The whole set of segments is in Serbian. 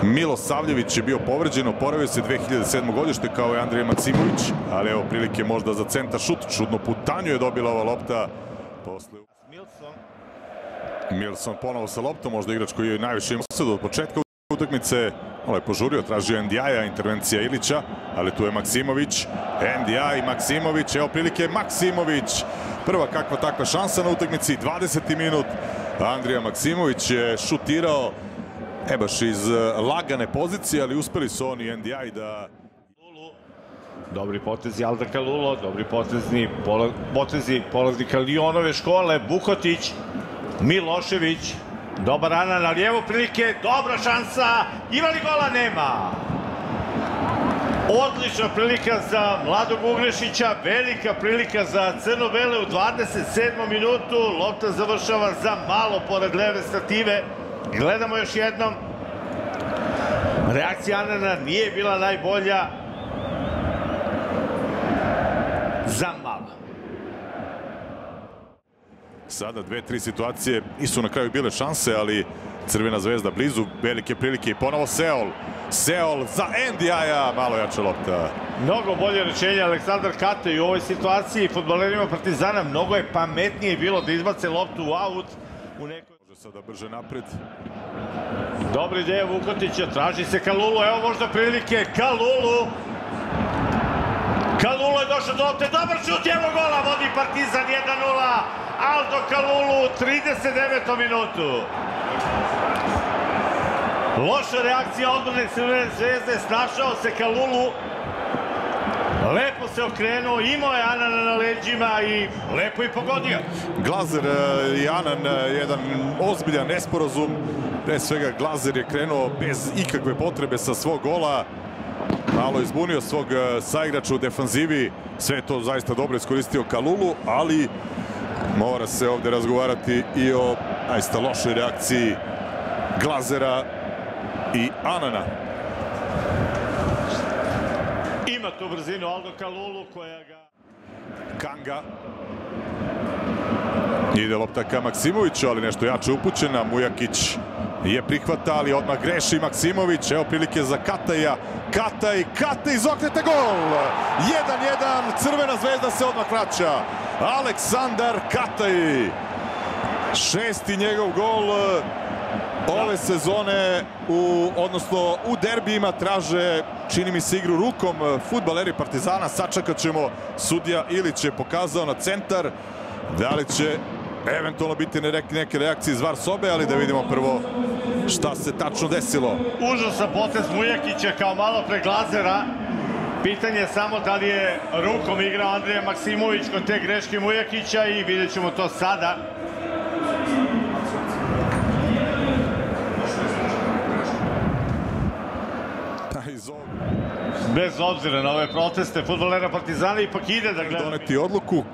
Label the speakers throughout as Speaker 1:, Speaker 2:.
Speaker 1: Milo Savljević je bio povređen, oporavio se 2007. godište kao i Andrija Maksimović, ali evo prilike možda za centar šut. Čudno putanju je dobila ova lopta. Milson ponovo sa loptom, možda igrač koji je najviše imao sad od početka utakmice. Ovo je požurio, tražio NDI-a, intervencija Ilića, ali tu je Maksimović. NDI, Maksimović, evo prilike Maksimović. Prva kakva takva šansa na utakmici, 20. minut. Andrija Maksimović je šutirao baš iz lagane pozicije, ali uspeli su oni NDI da...
Speaker 2: Dobri potezi Alda Kalulo, dobri potezi polaznika Lionove škole, Bukotić, Milošević, dobar Anan, ali evo prilike, dobra šansa, ima li gola? Nema. Odlična prilika za mladog Ugrešića, velika prilika za crno-bele u 27. minutu, lopta završava za malo pored leve stative. Gledamo još jednom, reakcija Anana nije bila najbolja, za malo.
Speaker 1: Sada 2-3 situacije, nisu na kraju bile šanse, ali Crvena zvezda blizu, velike prilike i ponovo Seol. Seol za NDI-a, malo jača lopta.
Speaker 2: Mnogo bolje rečenje Aleksandar Katej u ovoj situaciji. Fudbalerima Partizana mnogo je pametnije bilo da izbace loptu u aut.
Speaker 1: Može sada brže napred.
Speaker 2: Dobra ideja Vukotića, traži se Kalulu, evo možda prilike, Kalulu. Kalulu je došao do lopte, dobar šut, evo gola, vodi Partizan 1-0. Aldo Kalulu u 39. minutu. Loša reakcija odbrane Crvene zvezde, snašao se Kalulu. Lepo se okrenuo, imao je Anana na leđima i lepo i pogodio.
Speaker 1: Glazer i Anan, jedan ozbiljan nesporazum. Pre svega Glazer je krenuo bez ikakve potrebe sa svog gola. Malo izbunio svog saigrača u defanzivi. Sve je to zaista dobro iskoristio Kalulu, ali mora se ovde razgovarati i o zaista lošoj reakciji Glazera i Anana.
Speaker 2: Ima tu brzinu Aldo Kalulu koja ga...
Speaker 1: Kanga. Ide lopta ka Maksimoviću, ali nešto jače upućena. Mujakić je prihvata, ali odmah greši Maksimović. Evo prilike za Kataja. Kataj izokrete gol! 1-1, Crvena zvezda se odmah vraća. Aleksandar Kataj. Šesti njegov gol ove sezone, odnosno u derbijima. Traže, čini mi se, igru rukom fudbaleri Partizana. Sačekat ćemo, sudija Ilić je pokazao na centar. Da li će eventualno biti neke reakcije iz VAR sobe, ali da vidimo prvo šta se tačno desilo.
Speaker 2: Užasan potez Mujakića kao malo pre Glazera. Pitanje je samo da li je rukom igrao Andrija Maksimović kod te greške Mujakića i vidjet ćemo to sada. Bez obzira na ove proteste, fudbalera Partizana ipak ide da gleda.
Speaker 1: Doneti odluku.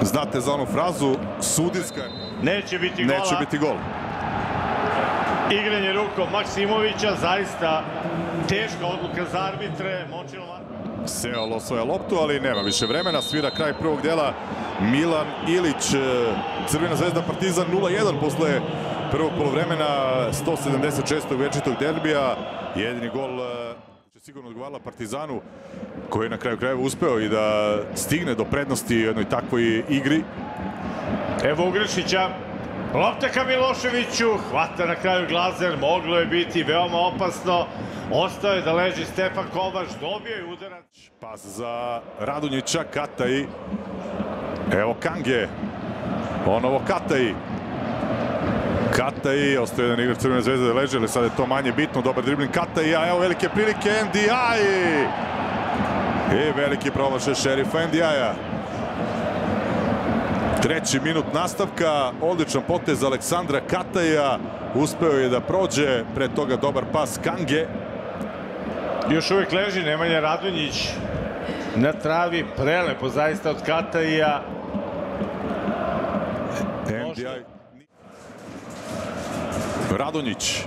Speaker 1: Znate za onu frazu, sudijska...
Speaker 2: Neće biti gola.
Speaker 1: Neće biti gol.
Speaker 2: Igranje rukom Maksimovića, zaista teška odluka za arbitre.
Speaker 1: Seol osvaja loptu, ali nema više vremena. Svira kraj prvog dela Milan Ilić. Crvena zvezda Partizan 0-1 posle prvog polovremena 176. večitog derbija. Jedini gol će sigurno odgovarala Partizanu, koji je na kraju krajeva uspeo i da stigne do prednosti u jednoj takvoj igri.
Speaker 2: Evo Ugrešića. Lopta ka Miloševiću, hvata na kraju Glazer, moglo je biti veoma opasno. Ostao je da leži Stefan Kovač, dobio je udarac.
Speaker 1: Pas za Radonjića, Kataj. Evo Kange. Ponovo Kataj. Kataj, ostaje jedan igrač Crvene zvezde da leže, ali sad je to manje bitno. Dobar dribling Kataja, evo velike prilike NDI. I veliki promašaj šerifa NDI-a. Treći minut nastavka, odličan potez Aleksandra Kataja. Uspeo je da prođe, pre toga dobar pas Kange.
Speaker 2: Još uvijek leži Nemanja Radonjić na travi, prelepo zaista od Kataja.
Speaker 1: Radonjić.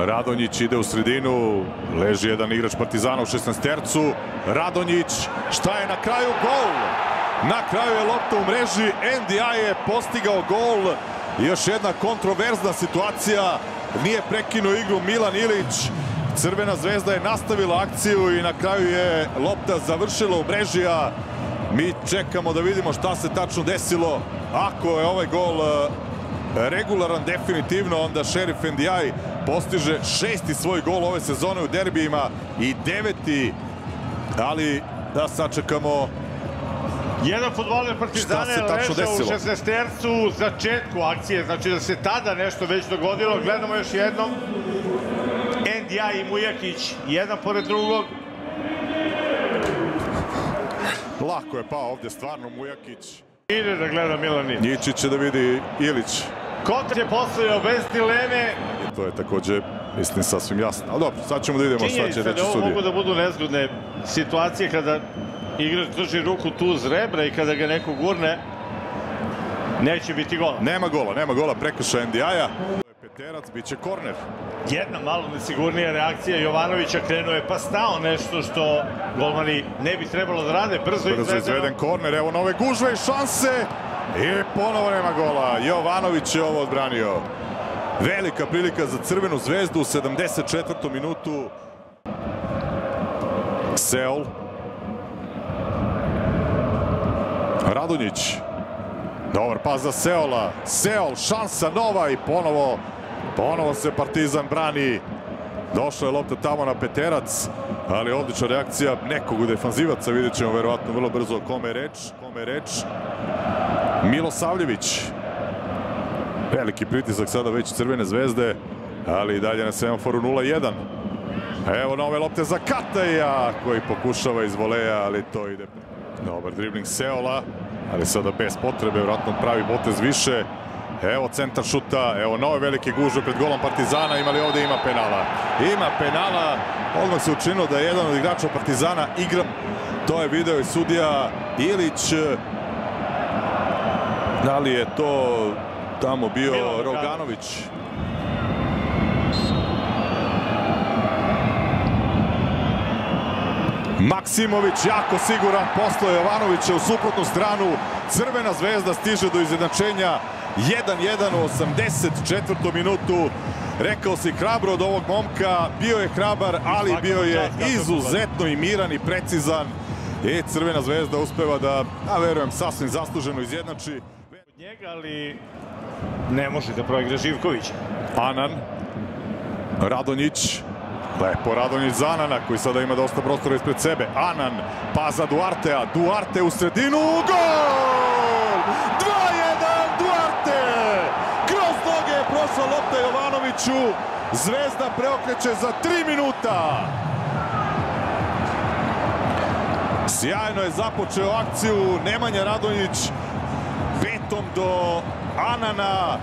Speaker 1: Radonjić ide u sredinu, leži jedan igrač Partizana u 16-tercu. Radonjić, šta je na kraju? Gol! Na kraju je lopta u mreži, NDI je postigao gol. Još jedna kontroverzna situacija, nije prekinuo igru Milan Ilić. Crvena zvezda je nastavila akciju i na kraju je lopta završila u mreži, a mi čekamo da vidimo šta se tačno desilo. Ako je ovaj gol regularan definitivno, onda Šerif NDI postiže 6. svoj gol ove sezone u derbijima i 9. Ali da sačekamo
Speaker 2: jedan fudbaler Partizana je ležao u 16-tercu u začetku akcije, znači da se tada nešto već dogodilo. Gledamo još jednom. NDI i Mujakić, jedan pored drugog.
Speaker 1: Lako je pao ovdje stvarno Mujakić.
Speaker 2: Ide da gleda Milan Ilić.
Speaker 1: Njičić će da vidi Ilić.
Speaker 2: Kontakt je postavio bez dileme.
Speaker 1: To je također, mislim, sasvim jasno. Ali dobro, sad ćemo da vidimo šta će reći
Speaker 2: sudije.
Speaker 1: Ovo
Speaker 2: mogu da budu nezgodne situacije kada igrač drži ruku tu uz rebra i kada ga neko gurne, neće biti gola.
Speaker 1: Nema gola prekršaja NDI-a. Peterac, bit će korner.
Speaker 2: Jedna malo nesigurnija reakcija Jovanovića, krenuo je pa stao nešto što golmani ne bi trebalo da rade. Brzo
Speaker 1: izveden korner, evo nove gužve i šanse. I ponovo nema gola. Jovanović je ovo odbranio. Velika prilika za Crvenu zvezdu u 74. minutu. Seol. Radonjić. Dobar pas za Seola. Seol, šansa nova i ponovo se Partizan brani. Došla je lopta tamo na Peterac, ali odlična reakcija nekog od defanzivaca. Vidjet ćemo verovatno vrlo brzo o kome je reč. Milosavljević. Veliki pritisak sada već Crvene zvezde, ali i dalje na semaforu 0-1. Evo nove lopte za Kataja, koji pokušava iz voleja, ali to ide. Dobar dribling Seola, ali sada bez potrebe, vjerojatno pravi potez više. Evo centar šuta, evo nove velike gužve pred golom Partizana, ima li ovdje? Ima penala. Ima penala, odmah se učinilo da je jedan od igrača Partizana igra. To je video i sudija Ilić. Da li je to tamo bio Roganović? Maksimović jako siguran, poslao Jovanovića u suprotnu stranu. Crvena zvezda stiže do izjednačenja 1-1 u 84. minutu. Rekao si hrabro od ovog momka, bio je hrabar, ali bio je izuzetno i miran i precizan. I Crvena zvezda uspeva da, verujem, sasvim zasluženo izjednači.
Speaker 2: Od njega, ali ne može da proigra Živković.
Speaker 1: Anan, Radonjić. Lepo Radonjić za Anana, koji sada ima dosta prostora ispred sebe. Anan, pa za Duartea. Duarte u sredinu. Gol! 2-1 Duarte! Kroz noge je prošla lopta Jovanoviću. Zvezda preokreće za 3 minuta. Sjajno je započeo akciju Nemanja Radonjić. Petom do Anana.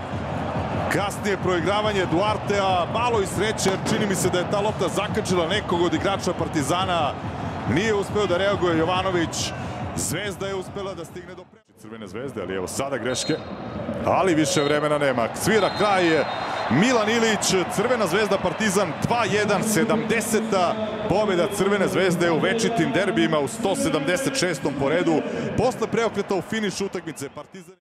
Speaker 1: Kasnije proigravanje Duartea, malo i sreće, jer čini mi se da je ta lopta zakačila nekog od igrača Partizana. Nije uspeo da reaguje Jovanović. Zvezda je uspela da stigne do Crvene zvezde, ali evo sada greške. Ali više vremena nema. Svira kraj Milan Ilić, Crvena zvezda Partizan 2-1, 70. pobjeda Crvene zvezde u večitim derbijima u 176. po redu. Posle preokreta u finišu utakmice Partizan...